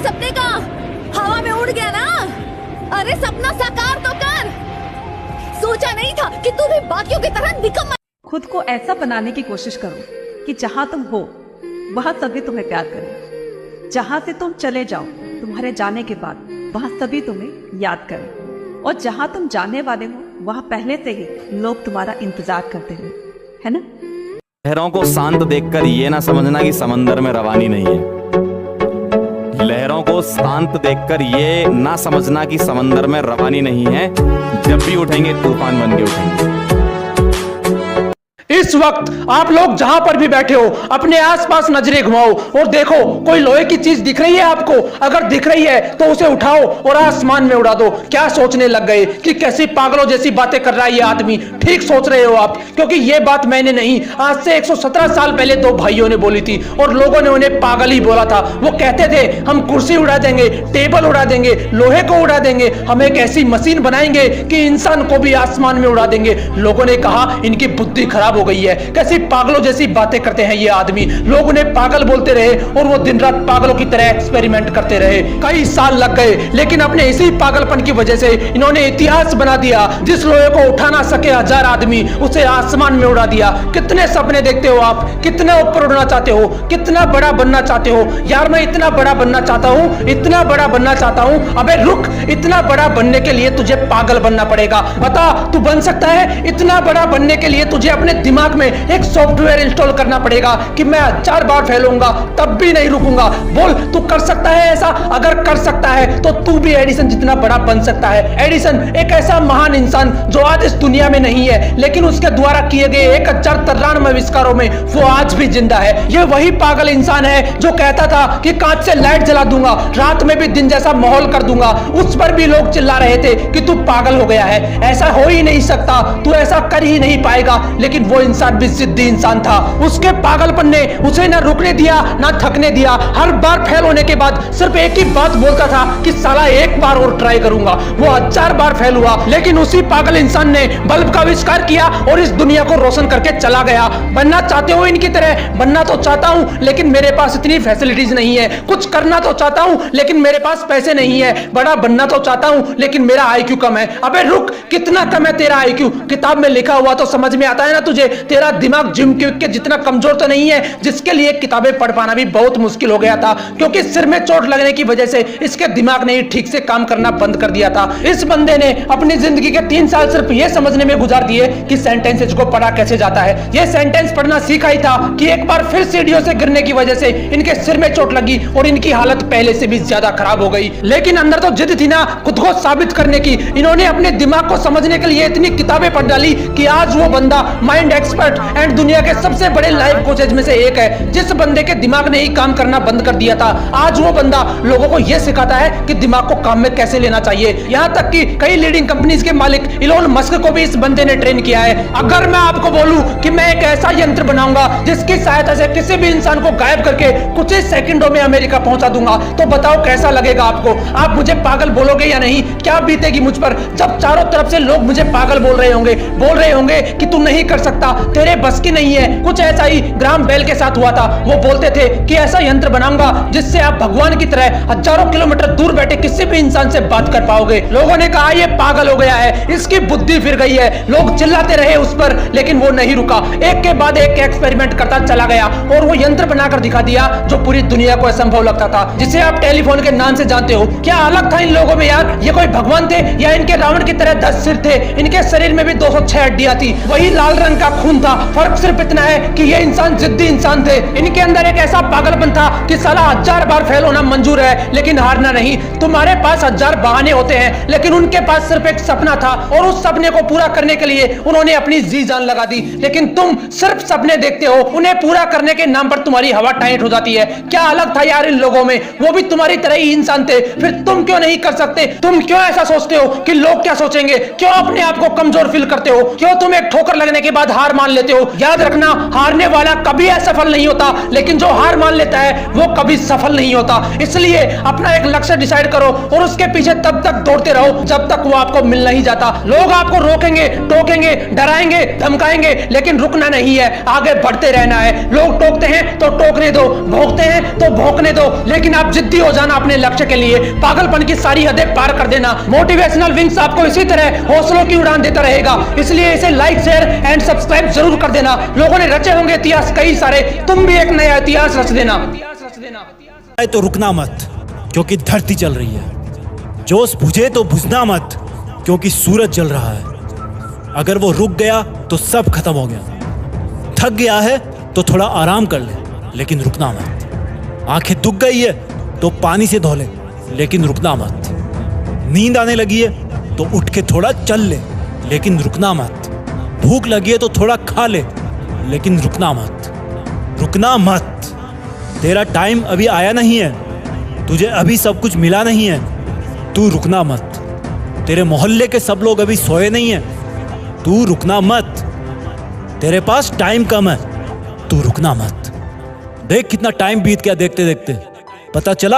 सपने का हवा में उड़ गया ना। अरे सपना साकार तो कर। सोचा नहीं था कि तू भी बाकियों की तरह निकम्मा। खुद को ऐसा बनाने की कोशिश करो कि जहां तुम हो वहां सभी तुम्हें प्यार करें। जहां से तुम चले जाओ, तुम्हारे जाने के बाद वहां सभी तुम्हें याद करें। और जहां तुम जाने वाले हो वहां पहले से ही लोग तुम्हारा इंतजार करते रहे, है ना। लहरों को शांत देखकर ये ना समझना कि समंदर में रवानी नहीं है। लहरों को शांत देखकर ये ना समझना कि समंदर में रवानी नहीं है। जब भी उठेंगे तूफान बन के उठेंगे। इस वक्त आप लोग जहां पर भी बैठे हो अपने आसपास नजरें घुमाओ और देखो कोई लोहे की चीज दिख रही है आपको। अगर दिख रही है तो उसे उठाओ और आसमान में उड़ा दो। क्या सोचने लग गए कि कैसी पागलों जैसी बातें कर रहा है ये आदमी। ठीक सोच रहे हो आप, क्योंकि ये बात मैंने नहीं, आज से 117 साल पहले दो भाइयों ने बोली थी और लोगों ने उन्हें पागल ही बोला था। वो कहते थे हम कुर्सी उड़ा देंगे, टेबल उड़ा देंगे, लोहे को उड़ा देंगे, हम एक ऐसी मशीन बनाएंगे कि इंसान को भी आसमान में उड़ा देंगे। लोगों ने कहा इनकी बुद्धि खराब हो गई है, कैसी पागलों जैसी बातें करते हैं ये आदमी। लोग उन्हें पागल बोलते रहे और वो दिन रात पागलों की तरह एक्सपेरिमेंट करते रहे। कई साल लग गए, लेकिन अपने इसी पागलपन की वजह से इन्होंने इतिहास बना दिया। जिस लोहे को उठा ना सके 1000 आदमी, उसे आसमान में उड़ा दिया। कितने सपने देखते हो आप, कितना ऊपर उड़ना चाहते हो, कितना बड़ा बनना चाहते हो। यार मैं इतना बड़ा बनना चाहता हूँ, इतना बड़ा बनना चाहता हूँ। अबे रुक, इतना बड़ा बनने के लिए तुझे पागल बनना पड़ेगा। बता तू बन सकता है? इतना बड़ा बनने के लिए तुझे अपने दिमाग में एक सॉफ्टवेयर इंस्टॉल करना पड़ेगा कि मैं 1000 बार फैलूंगा तब भी नहीं रुकूंगा। बोल तू कर सकता है ऐसा? अगर कर सकता है तो तू भी एडिसन जितना बड़ा बन सकता है। एडिसन एक ऐसा महान इंसान जो आज इस दुनिया में नहीं है, लेकिन उसके द्वारा किए गए 1093 आविष्कारों में वो आज भी जिंदा है। ये वही पागल इंसान है जो कहता था कि कांच से लाइट जला दूंगा, रात में भी दिन जैसा माहौल कर दूंगा। उस पर भी लोग चिल्ला रहे थे कि तू पागल हो गया है, ऐसा हो ही नहीं सकता, तू ऐसा कर ही नहीं पाएगा। लेकिन वो इंसान भी जिद्दी इंसान था। उसके पागलपन ने उसे ना रुकने दिया ना थकने दिया। हर बार फेल होने के बाद सिर्फ एक ही बात बोलता था कि साला एक बार और ट्राई करूंगा। वो 1000 बार फेल हुआ, लेकिन उसी पागल इंसान ने बल्ब का आविष्कार किया और इस दुनिया को रोशन करके चला गया। बनना चाहते हो इनकी तरह? बनना तो चाहता हूं, लेकिन मेरे पास इतनी फैसिलिटीज नहीं है। कुछ करना तो चाहता हूं, लेकिन मेरे पास पैसे नहीं है। बड़ा बनना तो चाहता हूं, लेकिन मेरा IQ कम है। अबे रुक, कितना कम है तेरा IQ? किताब में लिखा हुआ तो समझ में आता है ना तुझे। तेरा दिमाग जिम के जितना कमजोर तो नहीं है, जिसके लिए किताबें पढ़ पाना भी बहुत मुश्किल हो गया था, क्योंकि सिर में चोट लगने की वजह से इसके दिमाग ने ठीक से काम करना बंद कर दिया था। इस बंदे ने अपनी जिंदगी के 3 साल सिर्फ ये समझने में गुजार दिए कि सेंटेंसेस को पढ़ा कैसे जाता है। ये सेंटेंस पढ़ना सीखा ही था कि एक बार फिर सीढ़ियों से गिरने की वजह से इनके सिर में चोट लगी और इनकी हालत पहले से भी ज्यादा खराब हो गई। लेकिन अंदर तो जिद थी ना खुद को साबित करने की। इन्होंने अपने दिमाग को समझने के लिए इतनी किताबें पढ़ डाली कि आज वो बंदा माइंड एक्सपर्ट एंड दुनिया के सबसे बड़े लाइफ कोचेज में से एक है। जिस बंदे के दिमाग ने ही काम करना बंद कर दिया था, आज वो बंदा लोगों को यह सिखाता है कि दिमाग को काम में कैसे लेना चाहिए। यहां तक कि कई लीडिंग कंपनीज के मालिक इलोन मस्क को भी इस बंदे ने ट्रेन किया है। अगर मैं आपको बोलूं कि मैं एक ऐसा यंत्र बनाऊंगा जिसकी सहायता से किसी भी इंसान को गायब करके कुछ ही सेकंडों में अमेरिका पहुंचा दूंगा, तो बताओ कैसा लगेगा आपको? आप मुझे पागल बोलोगे या नहीं? क्या बीतेगी मुझ पर जब चारों तरफ से लोग मुझे पागल बोल रहे होंगे कि तू नहीं कर सकता, तेरे बस की नहीं है। कुछ ऐसा ही ग्राहम बेल के साथ हुआ था। वो बोलते थे कि ऐसा यंत्र बनाऊंगा जिससे आप भगवान की तरह हजारों किलोमीटर दूर बैठे किसी भी इंसान से बात कर पाओगे। लोगों ने कहा ये पागल हो गया है, इसकी बुद्धि फिर गई है। लोग चिल्लाते रहे उस पर, लेकिन वो नहीं रुका। एक के बाद एक एक्सपेरिमेंट करता चला गया और वो यंत्र बनाकर दिखा दिया जो पूरी दुनिया को असंभव लगता था, जिसे आप टेलीफोन के नाम से जानते हो। क्या अलग था इन लोगों में यार? ये कोई भगवान थे या इनके रावण की तरह 10 सिर थे? इनके शरीर में भी 206 हड्डियां थी, वही लाल रंग का खून था। फर्क सिर्फ इतना है कि ये इंसान जिद्दी इंसान थे। इनके अंदर एक ऐसा पागलपन था कि साला 1000 बार फेल होना मंजूर है लेकिन हारना नहीं। तुम्हारे पास 1000 बहाने होते हैं, लेकिन उनके पास सिर्फ एक सपना था और उस सपने को पूरा करने के लिए उन्होंने अपनी जी जान लगा दी। लेकिन तुम सिर्फ सपने देखते हो, उन्हें पूरा करने के नाम पर तुम्हारी हवा टाइट हो जाती है। क्या अलग था यार इन लोगों में? वो भी तुम्हारी तरह ही इंसान थे, फिर तुम क्यों नहीं कर सकते? तुम क्यों ऐसा सोचते हो कि लोग क्या सोचेंगे? क्यों अपने आप को कमजोर फील करते हो? क्यों तुम एक ठोकर लगने के बाद हार हार मान लेते हो। याद रखना, हारने वाला कभी असफल नहीं होता, लेकिन जो हार मान लेता है वो कभी सफल नहीं होता। इसलिए अपना एक लक्ष्य डिसाइड करो और उसके पीछे तब तक दौड़ते रहो जब तक वो आपको मिल नहीं जाता। लोग आपको रोकेंगे, टोकेंगे, डराएंगे, धमकाएंगे, लेकिन रुकना नहीं है, आगे बढ़ते रहना है। लोग टोकते हैं तो टोकने दो, भौंकते हैं तो भौंकने दो, लेकिन आप जिद्दी हो जाना अपने लक्ष्य के लिए। पागलपन की सारी हदें पार कर देना। मोटिवेशनल विंग्स आपको इसी तरह हौसलों की उड़ान देता रहेगा, इसलिए इसे लाइक, शेयर एंड सब्सक्राइब जरूर कर देना। लोगों ने रचे होंगे इतिहास कई सारे, तुम भी एक नया इतिहास रच देना। तो रुकना मत, क्योंकि धरती चल रही है। जोश बुझे तो बुझना मत, क्योंकि सूरज जल रहा है। अगर वो रुक गया तो सब खत्म हो गया। थक गया है तो थोड़ा आराम कर ले, लेकिन रुकना मत। आंखें दुख गई है तो पानी से धो ले, लेकिन रुकना मत। नींद आने लगी है तो उठ के थोड़ा चल ले, लेकिन रुकना मत। भूख लगी है तो थोड़ा खा ले, लेकिन रुकना मत। रुकना मत। तेरा टाइम अभी आया नहीं है, तुझे अभी सब कुछ मिला नहीं है, तू रुकना मत। तेरे मोहल्ले के सब लोग अभी सोए नहीं हैं, तू रुकना मत। तेरे पास टाइम कम है, तू रुकना मत। देख कितना टाइम बीत गया देखते देखते, पता चला